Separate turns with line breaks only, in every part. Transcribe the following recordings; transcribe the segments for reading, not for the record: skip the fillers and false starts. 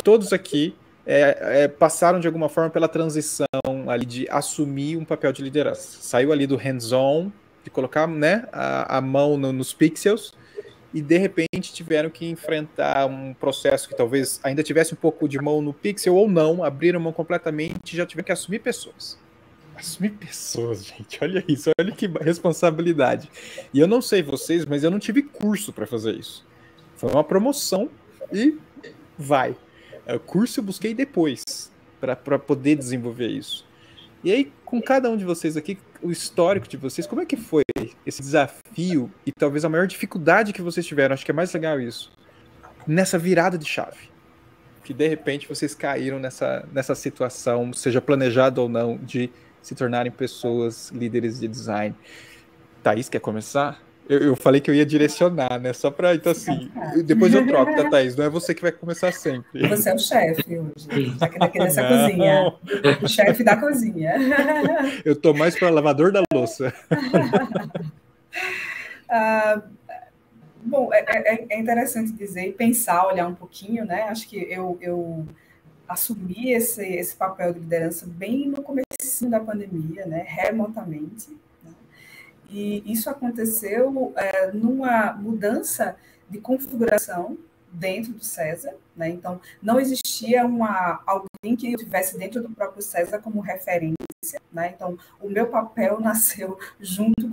todos aqui passaram de alguma forma pela transição ali de assumir um papel de liderança. Saiu ali do hands-on, de colocar, né, a mão nos pixels, e de repente tiveram que enfrentar um processo que talvez ainda tivesse um pouco de mão no pixel ou não, abriram mão completamente e já tiveram que assumir pessoas. Assumir pessoas, gente, olha isso, olha que responsabilidade. E eu não sei vocês, mas eu não tive curso para fazer isso. Foi uma promoção e vai. O curso eu busquei depois para poder desenvolver isso. E aí, com cada um de vocês aqui, o histórico de vocês, como é que foi esse desafio e talvez a maior dificuldade que vocês tiveram? Acho que é mais legal isso. Nessa virada de chave. Que de repente vocês caíram nessa situação, seja planejado ou não, de se tornarem pessoas líderes de design. Thaís, quer começar? Eu falei que eu ia direcionar, né? Só para. Então, assim, depois eu troco, tá, Thaís? Não é você que vai começar sempre.
Você é o chefe hoje, aqui dessa cozinha. O chefe da cozinha.
Eu tô mais para lavador da louça.
Bom, é interessante dizer e pensar, olhar um pouquinho, né? Acho que eu assumi esse papel de liderança bem no começo da pandemia, né? Remotamente. E isso aconteceu numa mudança de configuração dentro do César, né? Então, não existia alguém que eu tivesse dentro do próprio César como referência, né? Então, o meu papel nasceu junto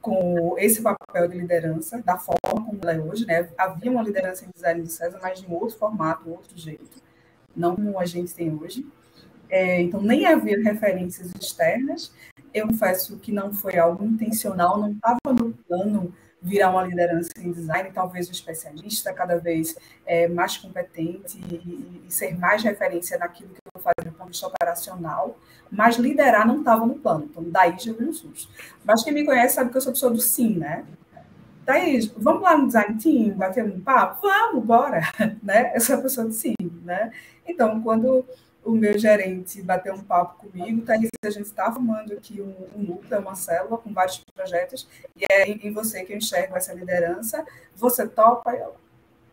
com esse papel de liderança, da forma como ela é hoje, né? Havia uma liderança em design do César, mas de um outro formato, outro jeito, não como a gente tem hoje. Então, nem havia referências externas. Eu confesso que não foi algo intencional, não estava no plano virar uma liderança em design, talvez um especialista, cada vez mais competente e ser mais referência naquilo que eu fazia do ponto de vista operacional, mas liderar não estava no plano, então daí já veio um susto. Mas quem me conhece sabe que eu sou pessoa do sim, né? Thaís, vamos lá no design team, bater um papo? Vamos, bora! Né? Eu sou a pessoa do sim, né? Então, quando o meu gerente bateu um papo comigo, Thaís, a gente está formando aqui um núcleo, uma célula com vários projetos, e é em você que eu enxergo essa liderança, você topa? Eu,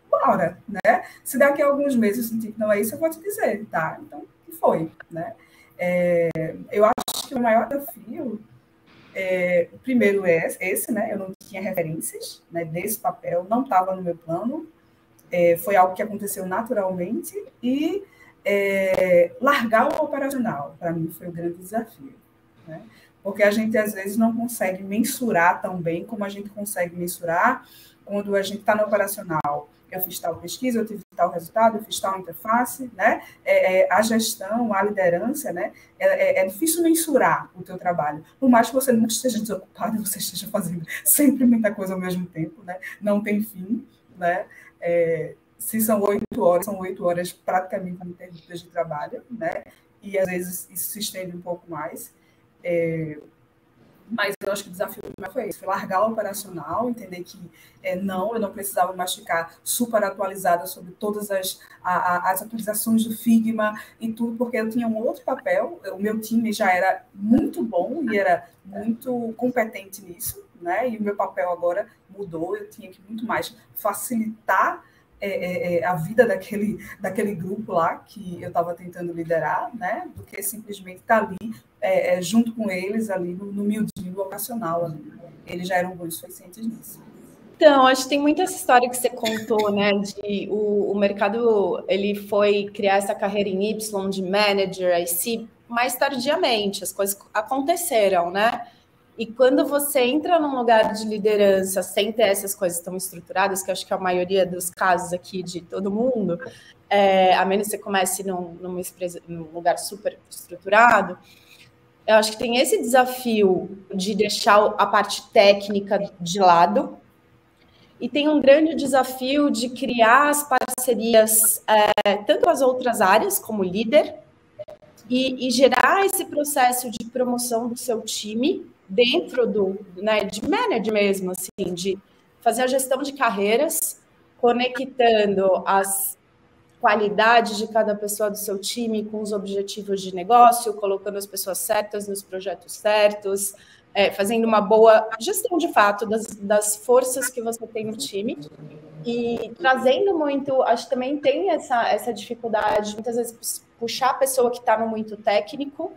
bora, né? Se daqui a alguns meses eu sentir que não é isso, eu vou te dizer, tá? Então, o que foi, né? Eu acho que o maior desafio, primeiro é esse, né? Eu não tinha referências, né, desse papel, não estava no meu plano, foi algo que aconteceu naturalmente, e largar o operacional, para mim, foi o grande desafio, né? Porque a gente, às vezes, não consegue mensurar tão bem como a gente consegue mensurar quando a gente está no operacional. Eu fiz tal pesquisa, eu tive tal resultado, eu fiz tal interface, né? A gestão, a liderança, né? É difícil mensurar o teu trabalho, por mais que você não esteja desocupado, você esteja fazendo sempre muita coisa ao mesmo tempo, né? Não tem fim, né? Se são 8 horas, são 8 horas praticamente ininterruptas de trabalho, né? E às vezes isso se estende um pouco mais. Mas eu acho que o desafio foi esse, foi largar o operacional, entender que eu não precisava mais ficar super atualizada sobre todas as atualizações do Figma e tudo, porque eu tinha um outro papel, o meu time já era muito bom e era muito competente nisso, né? E o meu papel agora mudou, eu tinha que muito mais facilitar a vida daquele grupo lá que eu estava tentando liderar, né, do que simplesmente estar ali junto com eles ali no miudinho operacional. Ali. Eles já eram bons suficientes nisso.
Então, acho que tem muita essa história que você contou, né, de o mercado, ele foi criar essa carreira em Y de manager, IC, mais tardiamente, as coisas aconteceram, né? E quando você entra num lugar de liderança sem ter essas coisas tão estruturadas, que eu acho que é a maioria dos casos aqui de todo mundo, a menos que você comece num lugar super estruturado, eu acho que tem esse desafio de deixar a parte técnica de lado, e tem um grande desafio de criar as parcerias, tanto com as outras áreas, como líder, e gerar esse processo de promoção do seu time dentro de manager mesmo, assim, de fazer a gestão de carreiras, conectando as qualidades de cada pessoa do seu time com os objetivos de negócio, colocando as pessoas certas nos projetos certos, fazendo uma boa gestão, de fato, das forças que você tem no time. E trazendo muito, acho que também tem essa dificuldade, muitas vezes, puxar a pessoa que está no muito técnico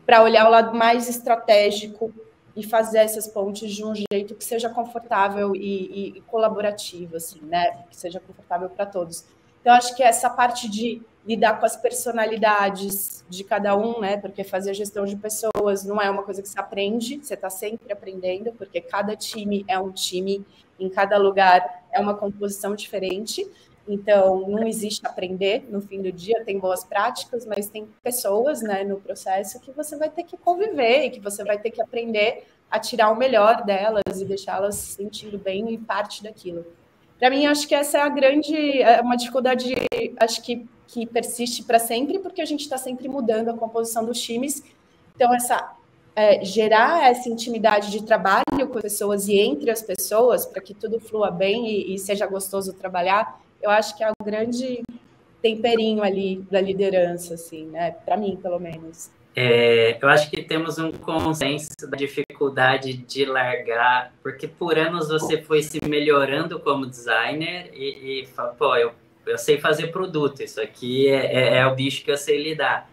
para olhar o lado mais estratégico e fazer essas pontes de um jeito que seja confortável e colaborativo, assim, né? Que seja confortável para todos. Então, acho que essa parte de lidar com as personalidades de cada um, né? Porque fazer gestão de pessoas não é uma coisa que se aprende, você está sempre aprendendo, porque cada time é um time, em cada lugar é uma composição diferente. Então, não existe aprender no fim do dia, tem boas práticas, mas tem pessoas, né, no processo que você vai ter que conviver e que você vai ter que aprender a tirar o melhor delas e deixá-las se sentindo bem e parte daquilo. Para mim, acho que essa é uma dificuldade, acho que persiste para sempre, porque a gente está sempre mudando a composição dos times. Então, gerar essa intimidade de trabalho com as pessoas e entre as pessoas, para que tudo flua bem e seja gostoso trabalhar, eu acho que é um grande temperinho ali da liderança, assim, né? Para mim, pelo menos.
Eu acho que temos um consenso da dificuldade de largar, porque por anos você foi se melhorando como designer e fala, pô, eu sei fazer produto, isso aqui é o bicho que eu sei lidar.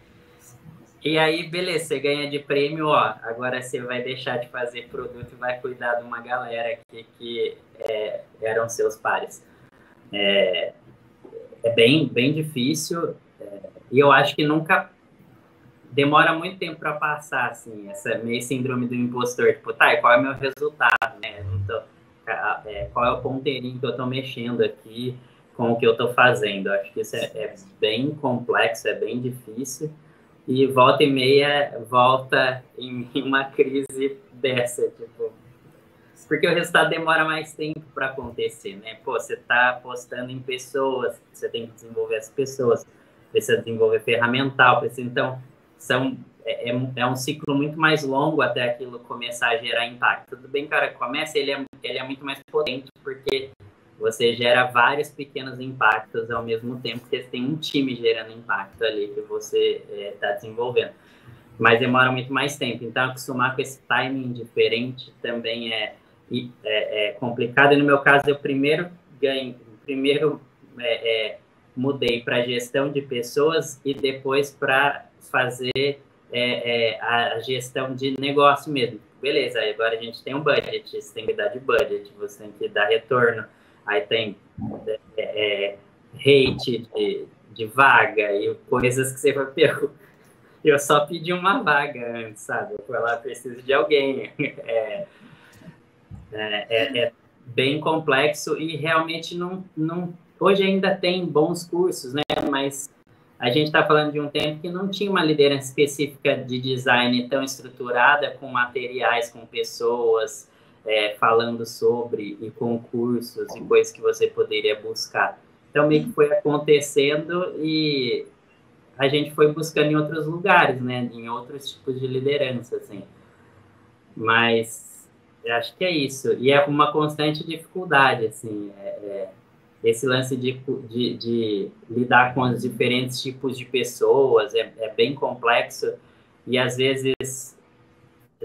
E aí, beleza, você ganha de prêmio, ó, agora você vai deixar de fazer produto e vai cuidar de uma galera que eram seus pares. É bem difícil, e eu acho que nunca demora muito tempo para passar, assim, essa meio síndrome do impostor, tipo, tá, e qual é o meu resultado, né? Qual é o ponteirinho que eu estou mexendo aqui com o que eu estou fazendo? Eu acho que isso é bem complexo, é bem difícil, e volta e meia volta em uma crise dessa, tipo, porque o resultado demora mais tempo para acontecer, né? Pô, você está apostando em pessoas, você tem que desenvolver as pessoas, precisa desenvolver ferramental, então é um ciclo muito mais longo até aquilo começar a gerar impacto. Tudo bem, cara, começa, ele é muito mais potente, porque você gera vários pequenos impactos ao mesmo tempo, porque você tem um time gerando impacto ali que você está desenvolvendo. Mas demora muito mais tempo, então acostumar com esse timing diferente também é complicado. E no meu caso, eu primeiro mudei para gestão de pessoas e depois para fazer a gestão de negócio mesmo. Beleza, aí agora a gente tem um budget, você tem que dar de budget, você tem que dar retorno, aí tem rate de vaga e coisas que você vai perguntar. Eu só pedi uma vaga antes, sabe? Eu fui lá, preciso de alguém. É bem complexo e realmente não... Hoje ainda tem bons cursos, né? Mas a gente está falando de um tempo que não tinha uma liderança específica de design tão estruturada, com materiais, com pessoas falando sobre, e com cursos e coisas que você poderia buscar. Então, meio que foi acontecendo e a gente foi buscando em outros lugares, né? Em outros tipos de liderança, assim. Mas eu acho que é isso. E é uma constante dificuldade, assim, esse lance de lidar com os diferentes tipos de pessoas é bem complexo e, às vezes,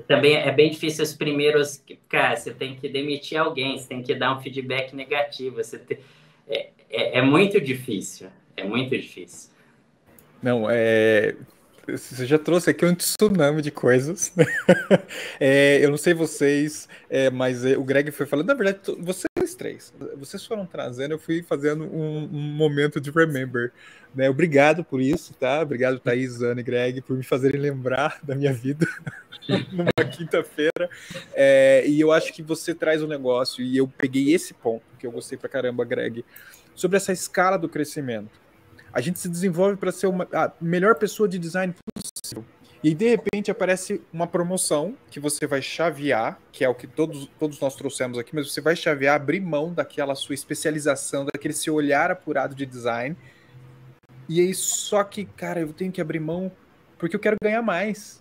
também é bem difícil os primeiros... Cara, você tem que demitir alguém, você tem que dar um feedback negativo, é muito difícil, é muito difícil.
Não, você já trouxe aqui um tsunami de coisas. Eu não sei vocês, mas o Greg foi falando, na verdade, vocês três, vocês foram trazendo, eu fui fazendo um momento de remember, né? Obrigado por isso, tá? Obrigado, Thaís, Ana e Greg, por me fazerem lembrar da minha vida numa quinta-feira. E eu acho que você traz um negócio, e eu peguei esse ponto, que eu gostei pra caramba, Greg, sobre essa escala do crescimento. A gente se desenvolve para ser a melhor pessoa de design possível. E, de repente, aparece uma promoção que você vai chavear, que é o que todos nós trouxemos aqui, mas você vai chavear, abrir mão daquela sua especialização, daquele seu olhar apurado de design. E aí, só que, cara, eu tenho que abrir mão porque eu quero ganhar mais.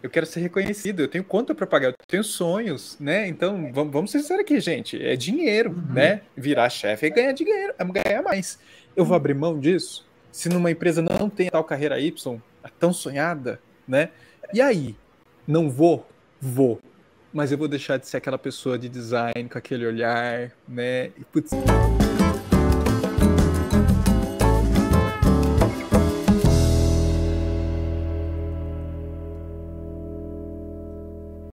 Eu quero ser reconhecido, eu tenho conta para pagar, eu tenho sonhos, né? Então, vamos ser sinceros aqui, gente. É dinheiro, né? Virar chefe é ganhar dinheiro, é ganhar mais. Eu vou abrir mão disso? Se numa empresa não tem a tal carreira Y, a tão sonhada, né? E aí? Não vou? Vou. Mas eu vou deixar de ser aquela pessoa de design com aquele olhar, né? E, putz,